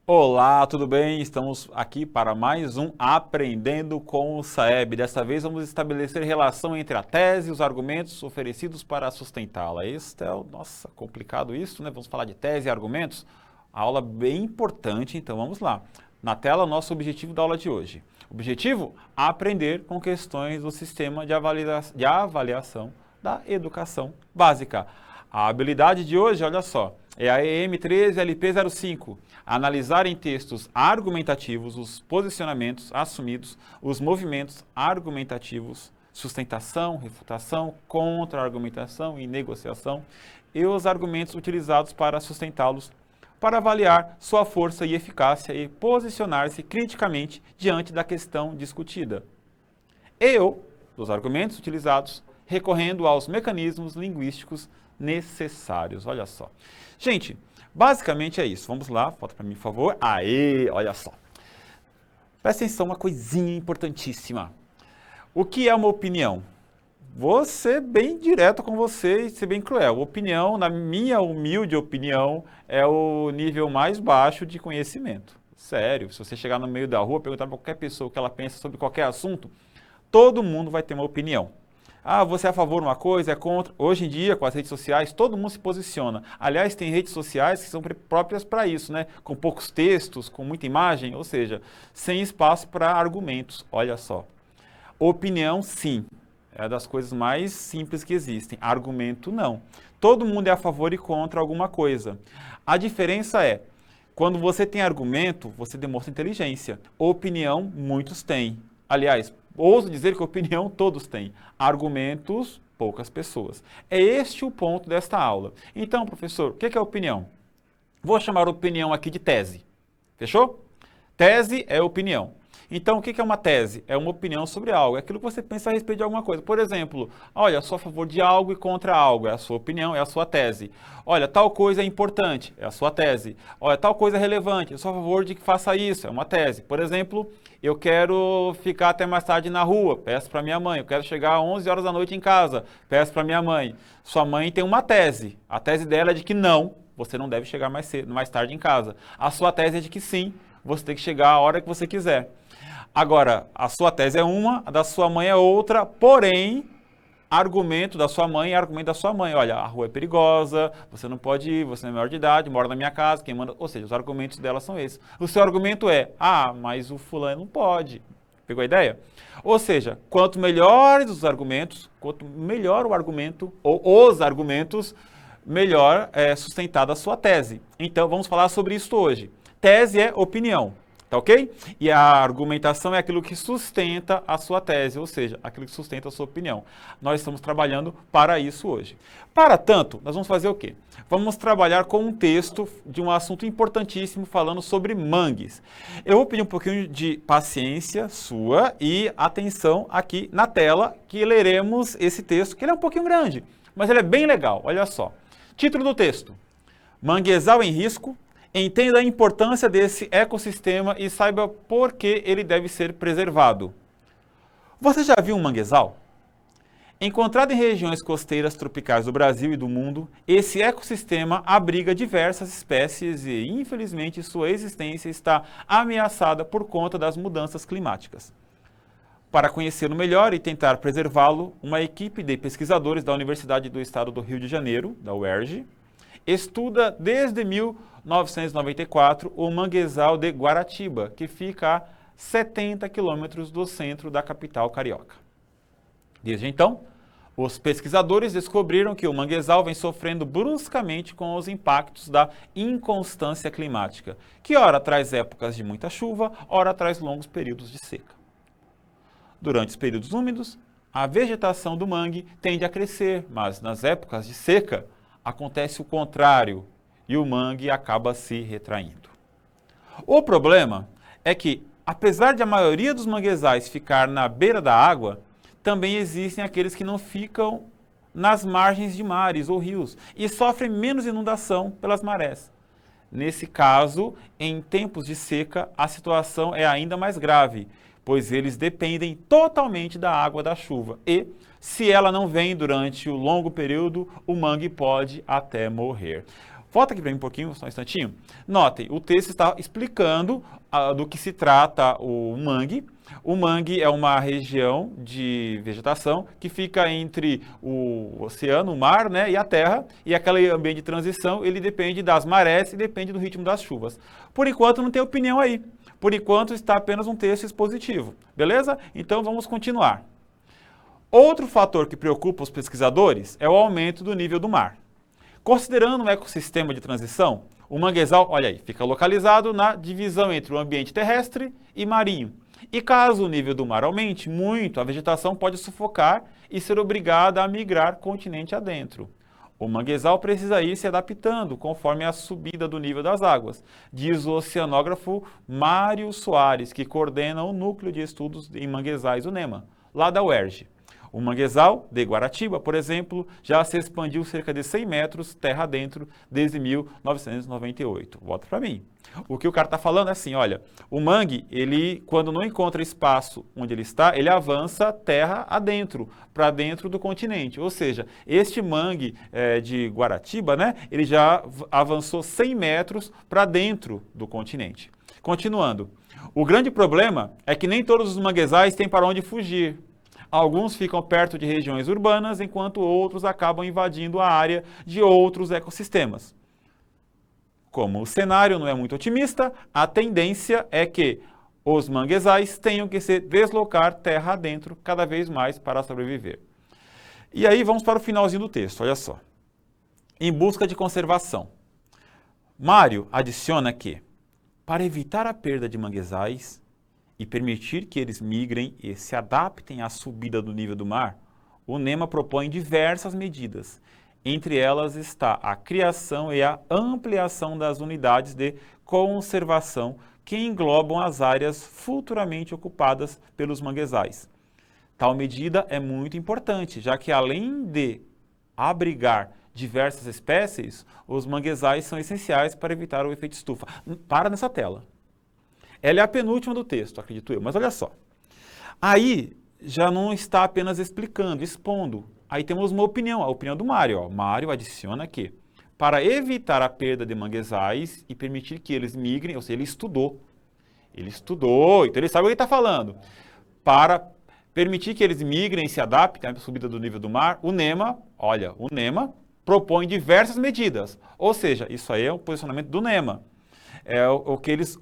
Olá, tudo bem? Estamos aqui para mais um Aprendendo com o Saeb. Dessa vez vamos estabelecer relação entre a tese e os argumentos oferecidos para sustentá-la. Nossa, complicado isso, né? Vamos falar de tese e argumentos? Aula bem importante, então vamos lá. Na tela, nosso objetivo da aula de hoje. Objetivo? Aprender com questões do sistema de avaliação da educação básica. A habilidade de hoje, olha só, é a EM 13LP05. Analisar em textos argumentativos os posicionamentos assumidos, os movimentos argumentativos, sustentação, refutação, contra-argumentação e negociação, e os argumentos utilizados para sustentá-los, para avaliar sua força e eficácia e posicionar-se criticamente diante da questão discutida. Dos argumentos utilizados, recorrendo aos mecanismos linguísticos necessários. Olha só. Gente, basicamente é isso. Vamos lá, volta para mim, por favor. Aê, olha só. Presta atenção, uma coisinha importantíssima. O que é uma opinião? Vou ser bem direto com você e ser bem cruel. Opinião, na minha humilde opinião, é o nível mais baixo de conhecimento. Sério, se você chegar no meio da rua, perguntar para qualquer pessoa o que ela pensa sobre qualquer assunto, todo mundo vai ter uma opinião. Ah, você é a favor de uma coisa, é contra. Hoje em dia, com as redes sociais, todo mundo se posiciona. Aliás, tem redes sociais que são próprias para isso, né? Com poucos textos, com muita imagem, ou seja, sem espaço para argumentos. Olha só. Opinião, sim, é das coisas mais simples que existem. Argumento, não. Todo mundo é a favor e contra alguma coisa. A diferença é, quando você tem argumento, você demonstra inteligência. Opinião, muitos têm. Aliás, ouso dizer que opinião todos têm, argumentos, poucas pessoas. É este o ponto desta aula. Então, professor, o que é opinião? Vou chamar opinião aqui de tese. Fechou? Tese é opinião. Então, o que é uma tese? É uma opinião sobre algo, é aquilo que você pensa a respeito de alguma coisa. Por exemplo, olha, sou a favor de algo e contra algo, é a sua opinião, é a sua tese. Olha, tal coisa é importante, é a sua tese. Olha, tal coisa é relevante, eu sou a favor de que faça isso, é uma tese. Por exemplo, eu quero ficar até mais tarde na rua, peço para minha mãe. Eu quero chegar às 11 horas da noite em casa, peço para minha mãe. Sua mãe tem uma tese, a tese dela é de que não, você não deve chegar mais cedo, mais tarde em casa. A sua tese é de que sim, você tem que chegar a hora que você quiser. Agora, a sua tese é uma, a da sua mãe é outra, porém, argumento da sua mãe é argumento da sua mãe. Olha, a rua é perigosa, você não pode ir, você não é maior de idade, mora na minha casa, quem manda... Ou seja, os argumentos dela são esses. O seu argumento é, mas o fulano não pode. Pegou a ideia? Ou seja, quanto melhores os argumentos, quanto melhor o argumento, ou os argumentos, melhor é sustentada a sua tese. Então, vamos falar sobre isso hoje. Tese é opinião. Tá ok? E a argumentação é aquilo que sustenta a sua tese, ou seja, aquilo que sustenta a sua opinião. Nós estamos trabalhando para isso hoje. Para tanto, nós vamos fazer o quê? Vamos trabalhar com um texto de um assunto importantíssimo falando sobre mangues. Eu vou pedir um pouquinho de paciência sua e atenção aqui na tela, que leremos esse texto, que ele é um pouquinho grande, mas ele é bem legal. Olha só. Título do texto: Manguezal em risco. Entenda a importância desse ecossistema e saiba por que ele deve ser preservado. Você já viu um manguezal? Encontrado em regiões costeiras tropicais do Brasil e do mundo, esse ecossistema abriga diversas espécies e, infelizmente, sua existência está ameaçada por conta das mudanças climáticas. Para conhecê-lo melhor e tentar preservá-lo, uma equipe de pesquisadores da Universidade do Estado do Rio de Janeiro, da UERJ, estuda desde 1994 o manguezal de Guaratiba, que fica a 70 quilômetros do centro da capital carioca. Desde então, os pesquisadores descobriram que o manguezal vem sofrendo bruscamente com os impactos da inconstância climática, que ora traz épocas de muita chuva, ora traz longos períodos de seca. Durante os períodos úmidos, a vegetação do mangue tende a crescer, mas nas épocas de seca, acontece o contrário e o mangue acaba se retraindo. O problema é que, apesar de a maioria dos manguezais ficar na beira da água, também existem aqueles que não ficam nas margens de mares ou rios e sofrem menos inundação pelas marés. Nesse caso, em tempos de seca, a situação é ainda mais grave, pois eles dependem totalmente da água da chuva e, se ela não vem durante o longo período, o mangue pode até morrer. Volta aqui para mim um pouquinho, só um instantinho. Notem, o texto está explicando do que se trata o mangue. O mangue é uma região de vegetação que fica entre o oceano, o mar, né, e a terra. E aquele ambiente de transição, ele depende das marés e depende do ritmo das chuvas. Por enquanto não tem opinião aí. Por enquanto está apenas um texto expositivo. Beleza? Então vamos continuar. Outro fator que preocupa os pesquisadores é o aumento do nível do mar. Considerando um ecossistema de transição, o manguezal, olha aí, fica localizado na divisão entre o ambiente terrestre e marinho. E caso o nível do mar aumente muito, a vegetação pode sufocar e ser obrigada a migrar continente adentro. O manguezal precisa ir se adaptando conforme a subida do nível das águas, diz o oceanógrafo Mário Soares, que coordena o Núcleo de Estudos em Manguezais, o NEMA, lá da UERJ. O manguezal de Guaratiba, por exemplo, já se expandiu cerca de 100 metros terra adentro desde 1998. Volta para mim. O que o cara está falando é assim, olha, o mangue, ele, quando não encontra espaço onde ele está, ele avança terra adentro, para dentro do continente. Ou seja, este mangue de Guaratiba, né, ele já avançou 100 metros para dentro do continente. Continuando, o grande problema é que nem todos os manguezais têm para onde fugir. Alguns ficam perto de regiões urbanas, enquanto outros acabam invadindo a área de outros ecossistemas. Como o cenário não é muito otimista, a tendência é que os manguezais tenham que se deslocar terra adentro cada vez mais para sobreviver. E aí vamos para o finalzinho do texto, olha só. Em busca de conservação. Mário adiciona que, para evitar a perda de manguezais e permitir que eles migrem e se adaptem à subida do nível do mar, o NEMA propõe diversas medidas. Entre elas está a criação e a ampliação das unidades de conservação que englobam as áreas futuramente ocupadas pelos manguezais. Tal medida é muito importante, já que além de abrigar diversas espécies, os manguezais são essenciais para evitar o efeito estufa. Para nessa tela. Ela é a penúltima do texto, acredito eu, mas olha só. Aí já não está apenas explicando, expondo. Aí temos uma opinião, a opinião do Mário. Ó. Mário adiciona que, para evitar a perda de manguezais e permitir que eles migrem, ou seja, ele estudou, então ele sabe o que ele está falando. Para permitir que eles migrem e se adaptem à subida do nível do mar, o NEMA propõe diversas medidas. Ou seja, isso aí é o posicionamento do NEMA. É o que eles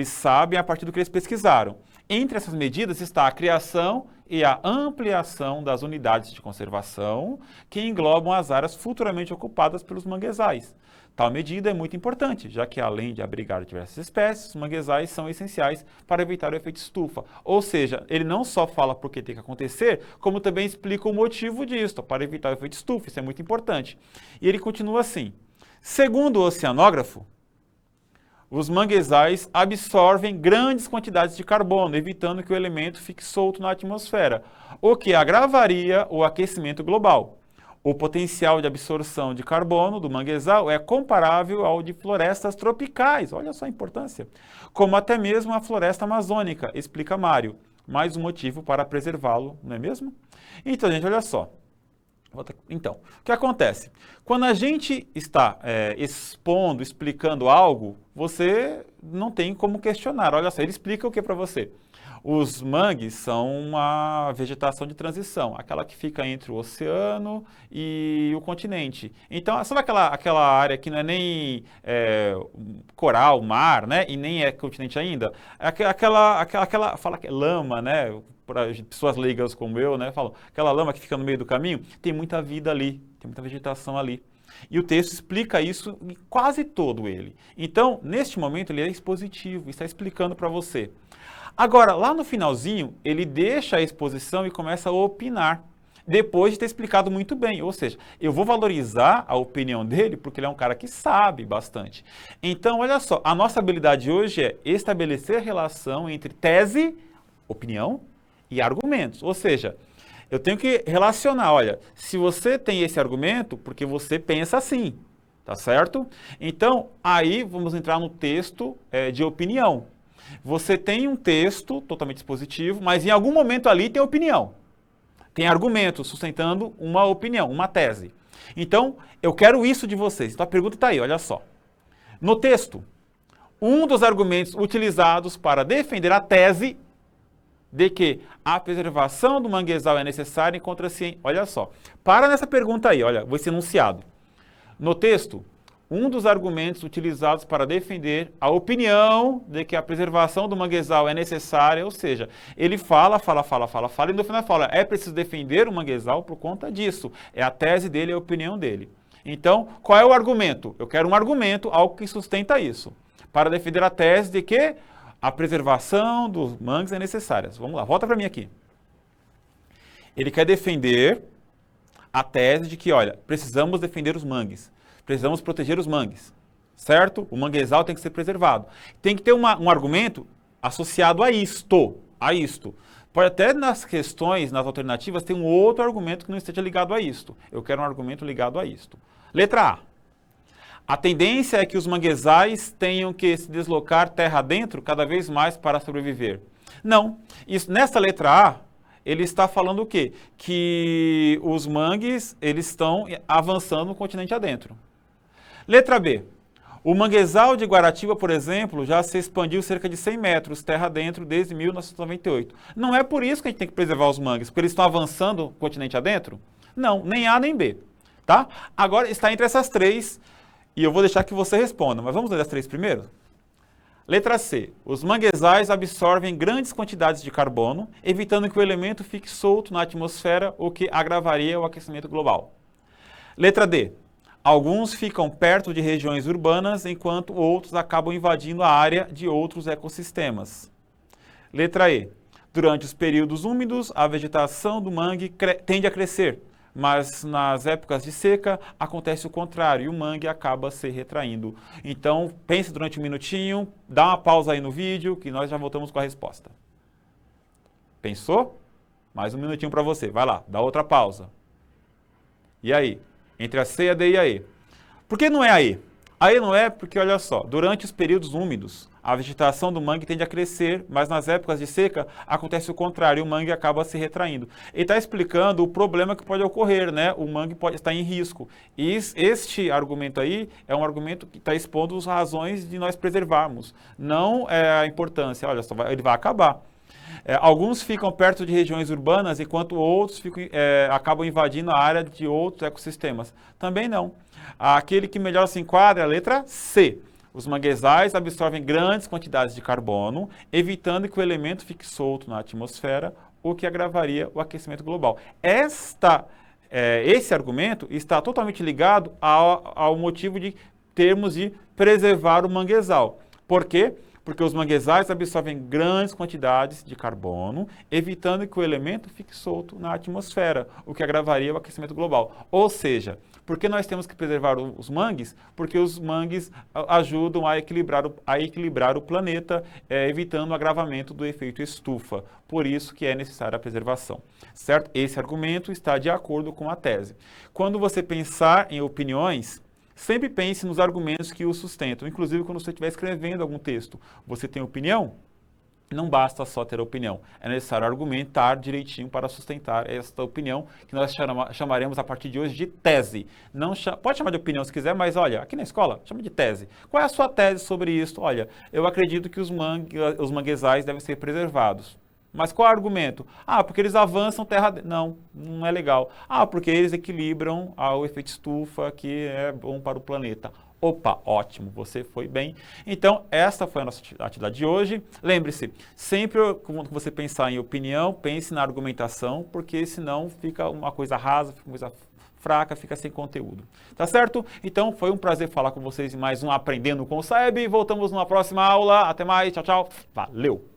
sabem a partir do que eles pesquisaram. Entre essas medidas está a criação e a ampliação das unidades de conservação que englobam as áreas futuramente ocupadas pelos manguezais. Tal medida é muito importante, já que além de abrigar diversas espécies, os manguezais são essenciais para evitar o efeito estufa. Ou seja, ele não só fala por que tem que acontecer, como também explica o motivo disso, para evitar o efeito estufa, isso é muito importante. E ele continua assim, segundo o oceanógrafo, os manguezais absorvem grandes quantidades de carbono, evitando que o elemento fique solto na atmosfera, o que agravaria o aquecimento global. O potencial de absorção de carbono do manguezal é comparável ao de florestas tropicais, olha só a importância, como até mesmo a floresta amazônica, explica Mário. Mais um motivo para preservá-lo, não é mesmo? Então, gente, olha só. Então, o que acontece? Quando a gente está expondo, explicando algo, você não tem como questionar. Olha só, ele explica o que para você? Os mangues são uma vegetação de transição, aquela que fica entre o oceano e o continente. Então, sabe aquela área que não é nem coral, mar, né? E nem é continente ainda? Fala que é lama, né? Para pessoas leigas como eu, né? Falam, aquela lama que fica no meio do caminho, tem muita vida ali, tem muita vegetação ali. E o texto explica isso em quase todo ele. Então, neste momento, ele é expositivo, está explicando para você. Agora, lá no finalzinho, ele deixa a exposição e começa a opinar, depois de ter explicado muito bem. Ou seja, eu vou valorizar a opinião dele, porque ele é um cara que sabe bastante. Então, olha só, a nossa habilidade hoje é estabelecer relação entre tese, opinião, e argumentos. Ou seja, eu tenho que relacionar, olha, se você tem esse argumento, porque você pensa assim, tá certo? Então, aí vamos entrar no texto de opinião. Você tem um texto totalmente expositivo, mas em algum momento ali tem opinião. Tem argumento sustentando uma opinião, uma tese. Então, eu quero isso de vocês. Então, a pergunta está aí, olha só. No texto, um dos argumentos utilizados para defender a tese de que a preservação do manguezal é necessária encontra-se em... Olha só, para nessa pergunta aí, olha, esse enunciado. No texto, um dos argumentos utilizados para defender a opinião de que a preservação do manguezal é necessária, ou seja, ele fala, e no final fala, é preciso defender o manguezal por conta disso. É a tese dele, é a opinião dele. Então, qual é o argumento? Eu quero um argumento, algo que sustenta isso. Para defender a tese de que a preservação dos mangues é necessária. Vamos lá, volta para mim aqui. Ele quer defender a tese de que, olha, precisamos defender os mangues, precisamos proteger os mangues, certo? O manguezal tem que ser preservado. Tem que ter um argumento associado a isto, Pode até nas questões, nas alternativas, ter um outro argumento que não esteja ligado a isto. Eu quero um argumento ligado a isto. Letra A. A tendência é que os manguezais tenham que se deslocar terra adentro cada vez mais para sobreviver. Não. Nessa letra A, ele está falando o quê? Que os mangues eles estão avançando no continente adentro. Letra B. O manguezal de Guaratiba, por exemplo, já se expandiu cerca de 100 metros terra adentro desde 1998. Não é por isso que a gente tem que preservar os mangues, porque eles estão avançando no continente adentro? Não, nem A nem B. Tá? Agora está entre essas três e eu vou deixar que você responda, mas vamos ler as três primeiro? Letra C. Os manguezais absorvem grandes quantidades de carbono, evitando que o elemento fique solto na atmosfera, o que agravaria o aquecimento global. Letra D. Alguns ficam perto de regiões urbanas, enquanto outros acabam invadindo a área de outros ecossistemas. Letra E. Durante os períodos úmidos, a vegetação do mangue tende a crescer, mas nas épocas de seca acontece o contrário e o mangue acaba se retraindo. Então, pense durante um minutinho, dá uma pausa aí no vídeo que nós já voltamos com a resposta. Pensou? Mais um minutinho para você. Vai lá, dá outra pausa. E aí? Entre a C, a D e a E. Por que não é a E? A E não é porque, olha só, durante os períodos úmidos, a vegetação do mangue tende a crescer, mas nas épocas de seca acontece o contrário, e o mangue acaba se retraindo. Ele está explicando o problema que pode ocorrer, né? O mangue pode estar em risco. E este argumento aí é um argumento que está expondo as razões de nós preservarmos, não a importância. Olha só, ele vai acabar. Alguns ficam perto de regiões urbanas, enquanto outros acabam invadindo a área de outros ecossistemas. Também não. Aquele que melhor se enquadra é a letra C. Os manguezais absorvem grandes quantidades de carbono, evitando que o elemento fique solto na atmosfera, o que agravaria o aquecimento global. Esse argumento está totalmente ligado ao motivo de termos de preservar o manguezal. Por quê? Porque os manguezais absorvem grandes quantidades de carbono, evitando que o elemento fique solto na atmosfera, o que agravaria o aquecimento global. Ou seja, por que nós temos que preservar os mangues? Porque os mangues ajudam a equilibrar o planeta, evitando o agravamento do efeito estufa. Por isso que é necessária a preservação. Certo? Esse argumento está de acordo com a tese. Quando você pensar em opiniões, sempre pense nos argumentos que o sustentam. Inclusive, quando você estiver escrevendo algum texto, você tem opinião? Não basta só ter opinião. É necessário argumentar direitinho para sustentar esta opinião, que nós chamaremos a partir de hoje de tese. Pode chamar de opinião se quiser, mas olha, aqui na escola, chama de tese. Qual é a sua tese sobre isso? Olha, eu acredito que os manguezais devem ser preservados. Mas qual é o argumento? Porque eles avançam terra... Não, não é legal. Porque eles equilibram o efeito estufa, que é bom para o planeta. Opa, ótimo, você foi bem. Então, essa foi a nossa atividade de hoje. Lembre-se, sempre quando você pensar em opinião, pense na argumentação, porque senão fica uma coisa rasa, fica uma coisa fraca, fica sem conteúdo. Tá certo? Então, foi um prazer falar com vocês em mais um Aprendendo com o Saeb. Voltamos numa próxima aula. Até mais, tchau, tchau. Valeu!